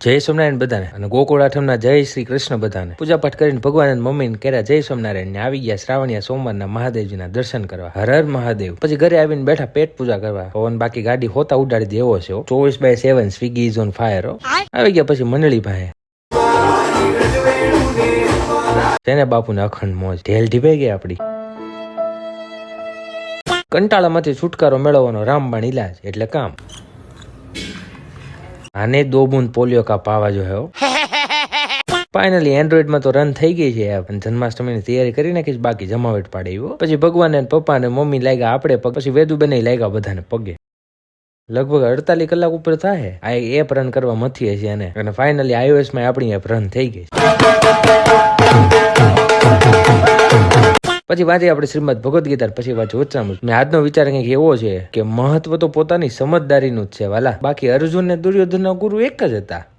જય સ્વામિનારાયણ બધાને અને ગોકુળ આઠમના જય શ્રી કૃષ્ણ બધાને. પૂજાપાઠ કરીને ભગવાન મમ્મીને કર્યા જય સ્વામિનારાયણ ને આવી ગયા શ્રાવણીયા સોમવારના મહાદેવજીના દર્શન કરવા. હર હર મહાદેવ. પછી ઘરે આવીને બેઠા પેટ પૂજા કરવા. પવન બાકી ગાડી હોતા ઉડાડી દે એવો છે. 24/7 સ્વિગી ઇઝ ઓન ફાયર. આવી ગયા પછી મંડળી પાસે તેને બાપુને અખંડ મોજ. ઢેલ ઢીપાઈ ગઈ આપડી. કંટાળામાંથી છુટકારો મેળવવાનો રામબાણ ઇલાજ એટલે કામ. આને 2 બૂંદ પોલિયો કા પાવા જો હે. ફાઇનલી એન્ડ્રોઈડ માં તો રન થઈ ગઈ છે. જન્માષ્ટમીની તૈયારી કરી નાખી, બાકી જમાવટ પાડે એવો. પછી ભગવાન ને પપ્પા ને મમ્મી લાગ્યા આપણે પગ, પછી વેદુબેન લાગ્યા બધાને પગે. લગભગ 48 કલાક ઉપર થાય આ એપ રન કરવા મથીએ છીએ અને ફાઇનલી iOS માં આપણી એપ રન થઈ ગઈ. પછી વાંચી આપણે શ્રીમદ ભગવદ્ ગીતા, પછી વાંચી વચનામૃત. મેં આજનો વિચાર કંઈક એવો છે કે મહત્વ તો પોતાની સમજદારીનું જ છે વાલા. બાકી અર્જુન ને દુર્યોધન ના ગુરુ એક જ હતા.